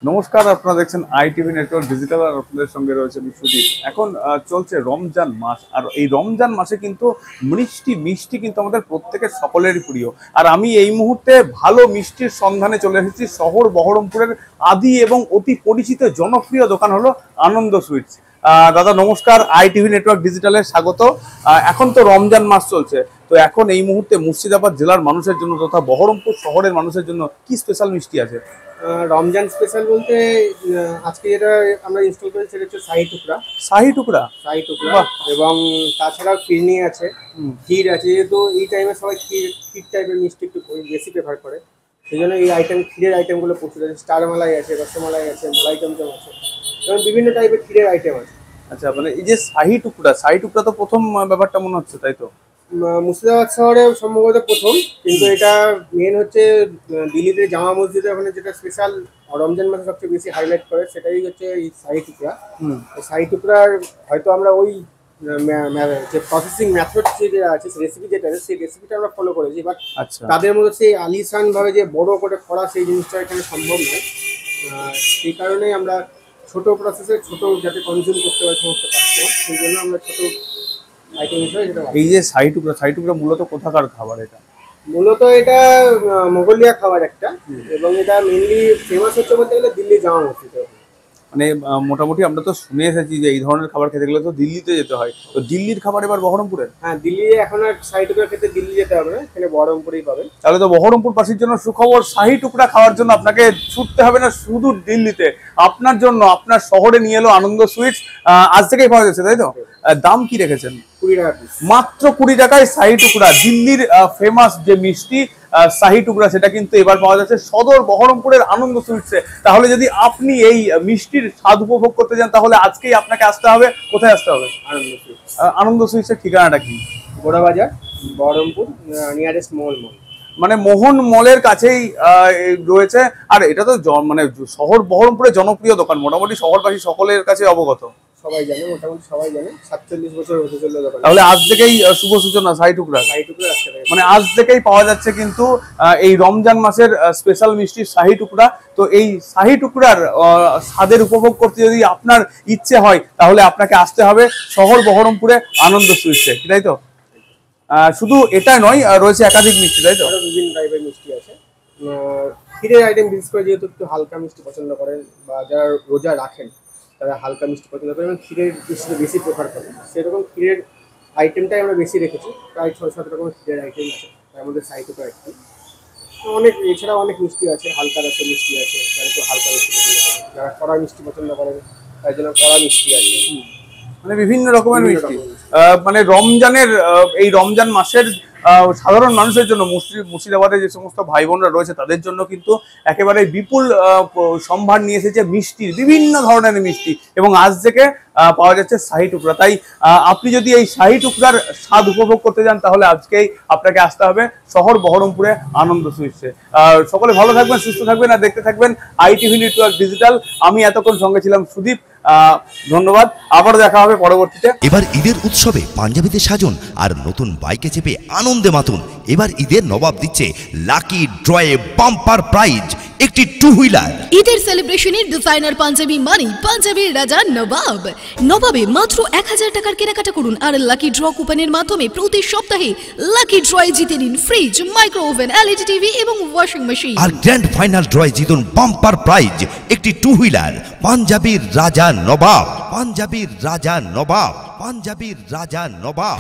নমস্কার, আপনারা দেখছেন আইটিভি নেটওয়ার্ক ডিজিটাল আর আপনাদের সঙ্গে রয়েছে আমি সুদীপ। এখন চলছে রমজান মাস, আর এই রমজান মাসে কিন্তু মিষ্টি কিন্তু আমাদের প্রত্যেকের সকলেরই প্রিয়। আর আমি এই মুহূর্তে ভালো মিষ্টির সন্ধানে চলে এসেছি শহর বহরমপুরের আদি এবং অতি পরিচিত জনপ্রিয় দোকান হলো আনন্দ সুইটস। দাদা নমস্কার, আইটিভি নেটওয়ার্ক ডিজিটালে স্বাগত। এখন তো রমজান মাস চলছে, তো এখন এই মুহূর্তে মুর্শিদাবাদ জেলার মানুষের জন্য তথা বহরমপুর শহরের মানুষের জন্য কি স্পেশাল মিষ্টি আছে? রমজান স্পেশাল বলতে আজকে যেটা আমরা ইনস্টল করেছি সেটা হচ্ছে শাহি টুকরা এবং তাছাড়াও ফিরনি আছে, ক্ষীর আছে। যেহেতু এই টাইমে সবাই ক্ষীর টাইপের মিষ্টি একটু বেশি প্রেফার করে, সেই জন্য এই ক্ষীরের আইটেমগুলো প্রচুর আছে। স্টার মালাই আছে, রসমালাই আছে, মালাই চমচম আছে, এবং বিভিন্ন টাইপের ক্ষীরের আইটেম আছে। আচ্ছা, মানে এই যে শাহি টুকরা তো প্রথম ব্যাপারটা মনে হচ্ছে, তাই তো? মুর্শিদাবাদ শহরে সম্ভবত প্রথম, কিন্তু এটা মেন হচ্ছে দিল্লিতে জামা মসজিদে ওখানে যেটা স্পেশাল রমজান মাসে সবচেয়ে বেশি হাইলাইট করে সেটাই হচ্ছে এই শাহি টুকরা। শাহি টুকরার হয়তো আমরা ওই যে প্রসেসিং মেথড যেটা আছে, রেসিপি যেটা আছে, সেই রেসিপিটা আমরা ফলো করেছি, বাট তাদের মধ্যে সেই আলিশান ভাবে যে বড় করে করা সেই জিনিসটা এখানে সম্ভব নয়। সেই কারণেই আমরা ছোট প্রসেসে ছোট যাতে কনজিউম করতে পারে সমস্ত কাস্টমার, সেই জন্য আমরা ছোট আইটেম হিসেবে যেটা। এই যে শাহি টুকরা মূলত কোথাকার খাবার? এটা মূলত এটা মোগলিয়া খাবার একটা, এবং এটা মেনলি ফেমাস হচ্ছে বলতে গেলে দিল্লি জামা মসজিদে। মানে মোটামুটি আমরা তো শুনে এসেছি যে এই ধরনের খাবার খেতে গেলে তো দিল্লিতে যেতে হয়, তো দিল্লির খাবার এবার বহরমপুরে? হ্যাঁ, দিল্লি এখন আর শাহি টুকরা খেতে দিল্লি যেতে হবে না, এখানে বহরমপুরেই পাবেন। তাহলে তো বহরমপুরবাসীর জন্য সুখবর, শাহি টুকরা খাওয়ার জন্য আপনাকে ছুটতে হবে না শুধু দিল্লিতে, আপনার জন্য আপনার শহরে নিয়ে এলো আনন্দ সুইটস। আজ থেকেই পাওয়া যাচ্ছে, তাই তো? দাম কি রেখেছেন? 20 টাকা পিস, মাত্র 20 টাকায় শাহি টুকরা। দিল্লির ফেমাস যে মিষ্টি শাহি টুকরা, সেটা কিন্তু এবার পাওয়া যাচ্ছে সদর বহরমপুরের আনন্দ সুইটসে। তাহলে যদি আপনি এই মিষ্টির স্বাদ উপভোগ করতে চান, তাহলে আজকেই আপনাকে আসতে হবে। কোথায় আসতে হবে? আনন্দ সুইটসের ঠিকানাটা কি? গোড়া বাজার, বহরমপুর, নিয়ারেস্ট মল। মানে মোহন মলের কাছেই রয়েছে। আর এটা তো মানে শহর বহরমপুরের জনপ্রিয় দোকান, মোটামুটি শহরবাসী সকলের কাছে অবগত, সবাই জানে, মোটামুটি সবাই জানে। 47 বছর হতে চলল দোকান। তাহলে আজ থেকেই শুভ সূচনা শাহি টুকরা। মানে আজ থেকেই পাওয়া যাচ্ছে কিন্তু এই রমজান মাসের স্পেশাল মিষ্টি শাহি টুকরা। তো এই শাহি টুকরার স্বাদের উপভোগ করতে যদি আপনার ইচ্ছে হয়, তাহলে আপনাকে আসতে হবে শহর বহরমপুরে আনন্দ সুইটসে, তাই তো? শুধু এটা নয়, রয়েছে একাধিক মিষ্টি, তাই তো? বিভিন্ন টাইপের মিষ্টি আছে। ক্ষীরের আইটেম বিশেষ করে যেহেতু একটু হালকা মিষ্টি পছন্দ করেন, বা যারা রোজা রাখেন তারা হালকা মিষ্টি পছন্দ করেন এবং ক্ষীরের মিষ্টি বেশি প্রেফার করেন, সেরকম ক্ষীরের আইটেমটাই আমরা বেশি রেখেছি। প্রায় 6-7 রকমের ক্ষীরের আইটেম আছে, তার মধ্যে শাহি টুকরা একটি। অনেক এছাড়াও অনেক মিষ্টি আছে, হালকা রসের মিষ্টি আছে, যারা একটু হালকা মিষ্টি পছন্দ করেন, যারা কড়া মিষ্টি পছন্দ করেন তার জন্য কড়া মিষ্টি আছে। মানে বিভিন্ন রকমের মিষ্টি। মানে এই রমজান মাসের সাধারণ মানুষের জন্য, মুর্শিদাবাদে যে সমস্ত ভাই বোনরা রয়েছে তাদের জন্য কিন্তু একেবারে বিপুল সম্ভার নিয়ে এসেছে মিষ্টির, বিভিন্ন ধরনের মিষ্টি, এবং আজ থেকে পাওয়া যাচ্ছে শাহি টুকরা। তাই আপনি যদি এই শাহি টুকরার স্বাদ উপভোগ করতে চান, তাহলে আজকেই আপনাকে আসতে হবে শহর বহরমপুরে আনন্দ সুইটসে। সকলে ভালো থাকবেন, সুস্থ থাকবেন, আর দেখতে থাকবেন আইটিভি নেটওয়ার্ক ডিজিটাল। আমি এতক্ষণ সঙ্গে ছিলাম সুদীপ। ধন্যবাদ, আবার দেখা হবে পরবর্তীতে। এবার ঈদের উৎসবে পাঞ্জাবিতে সাজুন আর নতুন বাইকে চেপে আনন্দে মাতুন। এবার ঈদের নবাব দিচ্ছে লাকি ড্রয়ে বাম্পার প্রাইজ, একটি 2 হুইলার। ঈদের সেলিব্রেশনের ডিজাইনার পাঞ্জাবি মানে পাঞ্জাবির রাজা নবাব। নবাবে মাত্র 1000 টাকার কেনাকাটা করুন, আর লাকি ড্র কুপনের মাধ্যমে প্রতি সপ্তাহে লাকি ড্রয়ে জিতে নিন fridge, micro oven, LED TV এবং ওয়াশিং মেশিন। আর গ্র্যান্ড ফাইনাল ড্রয়ে জিতুন বাম্পার প্রাইজ, একটি 2 হুইলার। পাঞ্জাবির রাজা নবাব, পাঞ্জাবির রাজা নবাব, পাঞ্জাবির রাজা নবাব।